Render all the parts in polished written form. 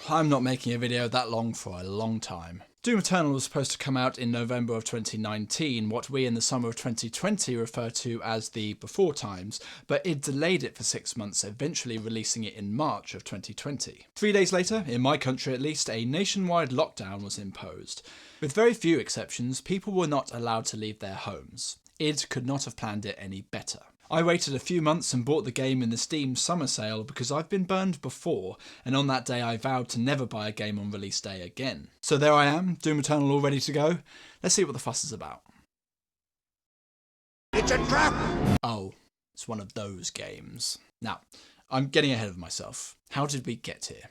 I'm not making a video that long for a long time. Doom Eternal was supposed to come out in November of 2019, what we in the summer of 2020 refer to as the before times, but it delayed it for 6 months, eventually releasing it in March of 2020. 3 days later, in my country at least, a nationwide lockdown was imposed. With very few exceptions, people were not allowed to leave their homes. id could not have planned it any better. I waited a few months and bought the game in the Steam summer sale because I've been burned before, and on that day I vowed to never buy a game on release day again. So there I am, Doom Eternal all ready to go. Let's see what the fuss is about. It's a trap! Oh, it's one of those games. Now, I'm getting ahead of myself. How did we get here?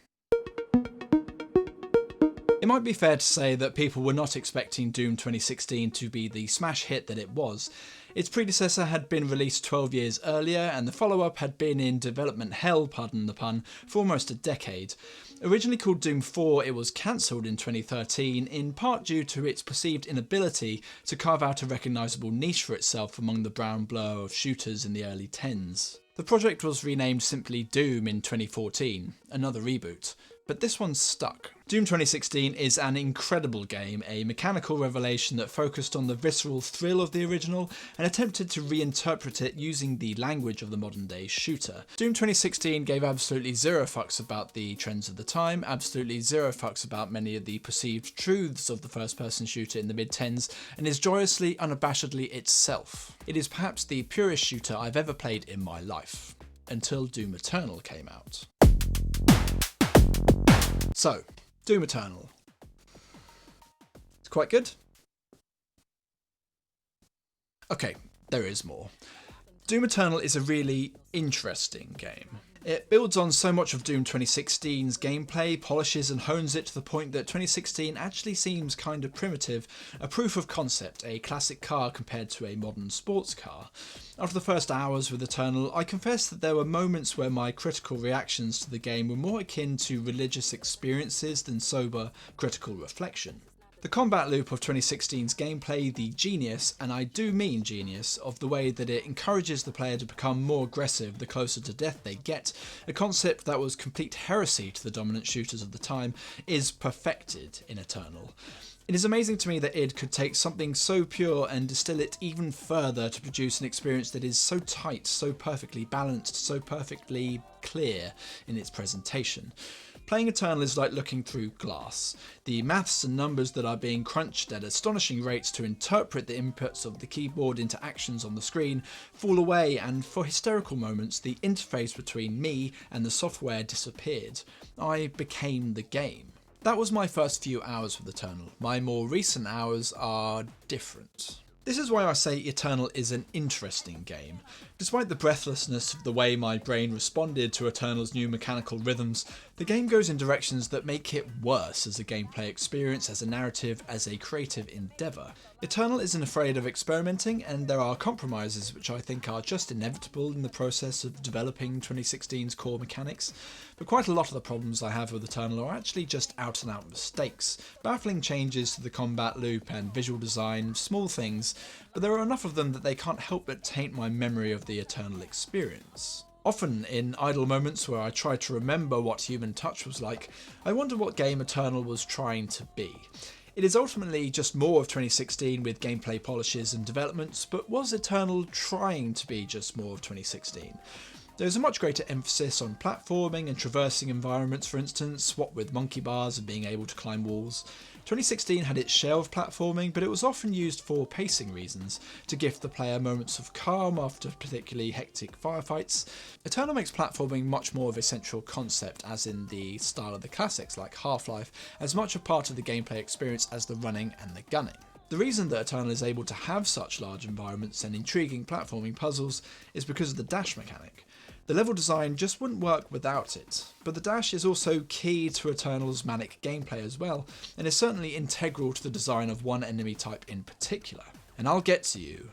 It might be fair to say that people were not expecting Doom 2016 to be the smash hit that it was. Its predecessor had been released 12 years earlier, and the follow-up had been in development hell, pardon the pun, for almost a decade. Originally called Doom 4, it was cancelled in 2013, in part due to its perceived inability to carve out a recognisable niche for itself among the brown blur of shooters in the early 10s. The project was renamed simply Doom in 2014, another reboot, but this one stuck. Doom 2016 is an incredible game, a mechanical revelation that focused on the visceral thrill of the original and attempted to reinterpret it using the language of the modern day shooter. Doom 2016 gave absolutely zero fucks about the trends of the time, absolutely zero fucks about many of the perceived truths of the first person shooter in the mid-10s, and is joyously, unabashedly itself. It is perhaps the purest shooter I've ever played in my life, until Doom Eternal came out. So, Doom Eternal. It's quite good. Okay, there is more. Doom Eternal is a really interesting game. It builds on so much of Doom 2016's gameplay, polishes and hones it to the point that 2016 actually seems kind of primitive, a proof of concept, a classic car compared to a modern sports car. After the first hours with Eternal, I confess that there were moments where my critical reactions to the game were more akin to religious experiences than sober, critical reflection. The combat loop of 2016's gameplay, the genius, and I do mean genius, of the way that it encourages the player to become more aggressive the closer to death they get, a concept that was complete heresy to the dominant shooters of the time, is perfected in Eternal. It is amazing to me that id could take something so pure and distill it even further to produce an experience that is so tight, so perfectly balanced, so perfectly clear in its presentation. Playing Eternal is like looking through glass. The maths and numbers that are being crunched at astonishing rates to interpret the inputs of the keyboard into actions on the screen fall away, and for hysterical moments the interface between me and the software disappeared. I became the game. That was my first few hours with Eternal. My more recent hours are different. This is why I say Eternal is an interesting game. Despite the breathlessness of the way my brain responded to Eternal's new mechanical rhythms, the game goes in directions that make it worse as a gameplay experience, as a narrative, as a creative endeavour. Eternal isn't afraid of experimenting, and there are compromises which I think are just inevitable in the process of developing 2016's core mechanics, but quite a lot of the problems I have with Eternal are actually just out and out mistakes, baffling changes to the combat loop and visual design, small things, but there are enough of them that they can't help but taint my memory of the Eternal experience. Often, in idle moments where I try to remember what Human Touch was like, I wonder what game Eternal was trying to be. It is ultimately just more of 2016 with gameplay polishes and developments, but was Eternal trying to be just more of 2016? There's a much greater emphasis on platforming and traversing environments, for instance, what with monkey bars and being able to climb walls. 2016 had its share of platforming, but it was often used for pacing reasons, to gift the player moments of calm after particularly hectic firefights. Eternal makes platforming much more of a central concept, as in the style of the classics like Half-Life, as much a part of the gameplay experience as the running and the gunning. The reason that Eternal is able to have such large environments and intriguing platforming puzzles is because of the dash mechanic. The level design just wouldn't work without it, but the dash is also key to Eternal's manic gameplay as well, and is certainly integral to the design of one enemy type in particular. And I'll get to you.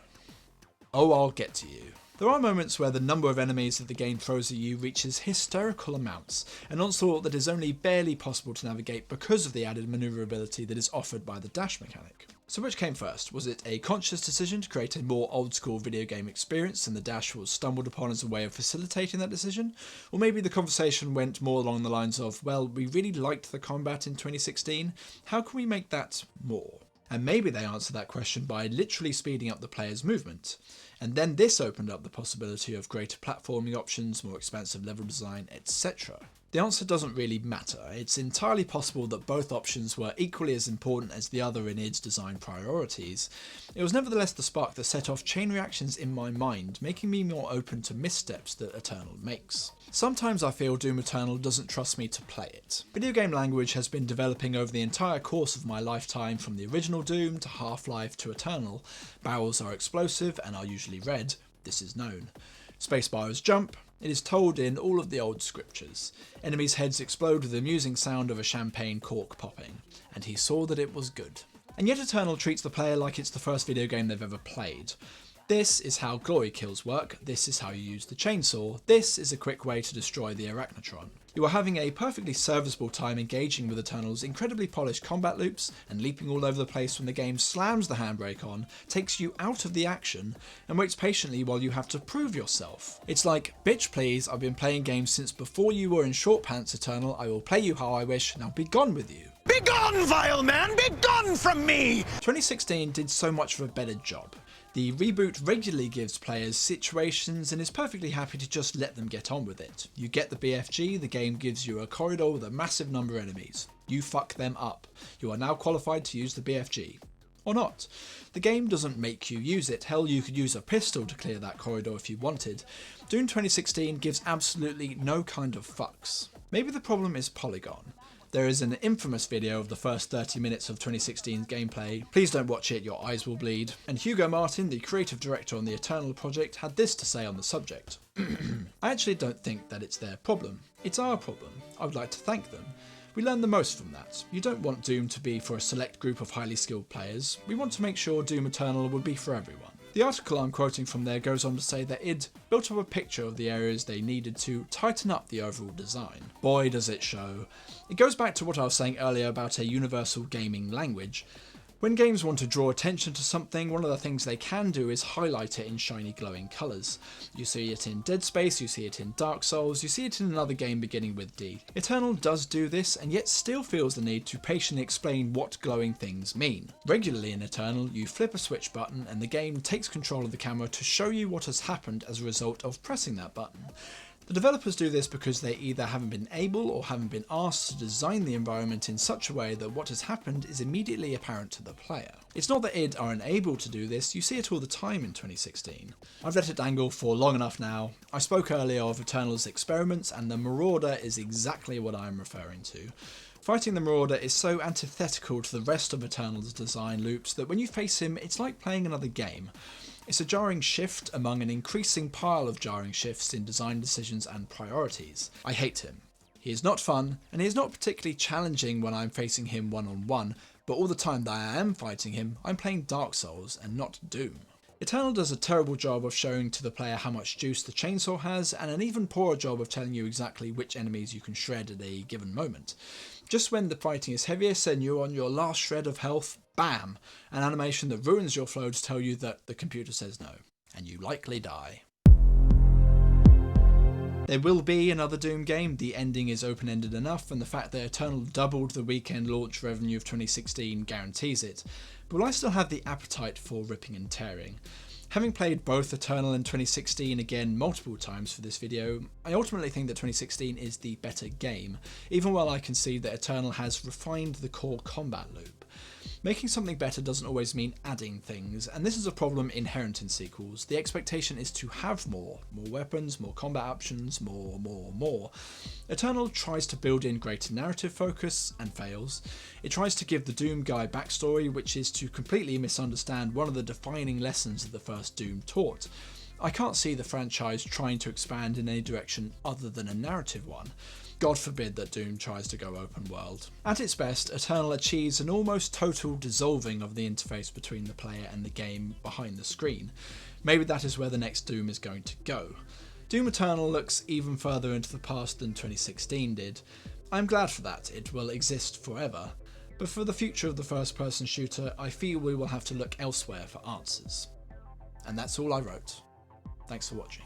Oh, I'll get to you. There are moments where the number of enemies that the game throws at you reaches hysterical amounts, an onslaught that is only barely possible to navigate because of the added manoeuvrability that is offered by the dash mechanic. So which came first? Was it a conscious decision to create a more old school video game experience and the dash was stumbled upon as a way of facilitating that decision? Or maybe the conversation went more along the lines of, well, we really liked the combat in 2016, how can we make that more? And maybe they answered that question by literally speeding up the player's movement. And then this opened up the possibility of greater platforming options, more expansive level design, etc. The answer doesn't really matter. It's entirely possible that both options were equally as important as the other in id's design priorities. It was nevertheless the spark that set off chain reactions in my mind, making me more open to missteps that Eternal makes. Sometimes I feel Doom Eternal doesn't trust me to play it. Video game language has been developing over the entire course of my lifetime, from the original Doom to Half-Life to Eternal. Barrels are explosive and are usually red, this is known. Spacebar is jump. It is told in all of the old scriptures. Enemies' heads explode with the amusing sound of a champagne cork popping, and he saw that it was good. And yet Eternal treats the player like it's the first video game they've ever played. This is how glory kills work, this is how you use the chainsaw, this is a quick way to destroy the Arachnotron. You are having a perfectly serviceable time engaging with Eternal's incredibly polished combat loops and leaping all over the place when the game slams the handbrake on, takes you out of the action, and waits patiently while you have to prove yourself. It's like, bitch please, I've been playing games since before you were in short pants, Eternal, I will play you how I wish, now be gone with you. Be gone, vile man! Be gone from me! 2016 did so much of a better job. The reboot regularly gives players situations and is perfectly happy to just let them get on with it. You get the BFG, the game gives you a corridor with a massive number of enemies. You fuck them up. You are now qualified to use the BFG. Or not. The game doesn't make you use it. Hell, you could use a pistol to clear that corridor if you wanted. Doom 2016 gives absolutely no kind of fucks. Maybe the problem is Polygon. There is an infamous video of the first 30 minutes of 2016's gameplay. Please don't watch it, your eyes will bleed. And Hugo Martin, the creative director on the Eternal project, had this to say on the subject. I actually don't think that it's their problem. It's our problem. I would like to thank them. We learn the most from that. You don't want Doom to be for a select group of highly skilled players. We want to make sure Doom Eternal would be for everyone. The article I'm quoting from there goes on to say that id built up a picture of the areas they needed to tighten up the overall design. Boy does it show. It goes back to what I was saying earlier about a universal gaming language. When games want to draw attention to something, one of the things they can do is highlight it in shiny glowing colours. You see it in Dead Space, you see it in Dark Souls, you see it in another game beginning with D. Eternal does do this, and yet still feels the need to patiently explain what glowing things mean. Regularly in Eternal, you flip a switch button and the game takes control of the camera to show you what has happened as a result of pressing that button. The developers do this because they either haven't been able or haven't been asked to design the environment in such a way that what has happened is immediately apparent to the player. It's not that id are unable to do this, you see it all the time in 2016. I've let it dangle for long enough now. I spoke earlier of Eternal's experiments, and the Marauder is exactly what I'm referring to. Fighting the Marauder is so antithetical to the rest of Eternal's design loops that when you face him, it's like playing another game. It's a jarring shift among an increasing pile of jarring shifts in design decisions and priorities. I hate him. He is not fun, and he is not particularly challenging when I'm facing him one-on-one, but all the time that I am fighting him, I'm playing Dark Souls and not Doom. Eternal does a terrible job of showing to the player how much juice the chainsaw has, and an even poorer job of telling you exactly which enemies you can shred at a given moment. Just when the fighting is heaviest and you're on your last shred of health, bam! An animation that ruins your flow to tell you that the computer says no, and you likely die. There will be another Doom game, the ending is open-ended enough, and the fact that Eternal doubled the weekend launch revenue of 2016 guarantees it, but will I still have the appetite for ripping and tearing? Having played both Eternal and 2016 again multiple times for this video, I ultimately think that 2016 is the better game, even while I concede that Eternal has refined the core combat loop. Making something better doesn't always mean adding things, and this is a problem inherent in sequels. The expectation is to have more weapons, more combat options, more. Eternal tries to build in greater narrative focus, and fails. It tries to give the Doom guy backstory, which is to completely misunderstand one of the defining lessons that the first Doom taught. I can't see the franchise trying to expand in any direction other than a narrative one. God forbid that Doom tries to go open world. At its best, Eternal achieves an almost total dissolving of the interface between the player and the game behind the screen. Maybe that is where the next Doom is going to go. Doom Eternal looks even further into the past than 2016 did. I'm glad for that, it will exist forever. But for the future of the first-person shooter, I feel we will have to look elsewhere for answers. And that's all I wrote. Thanks for watching.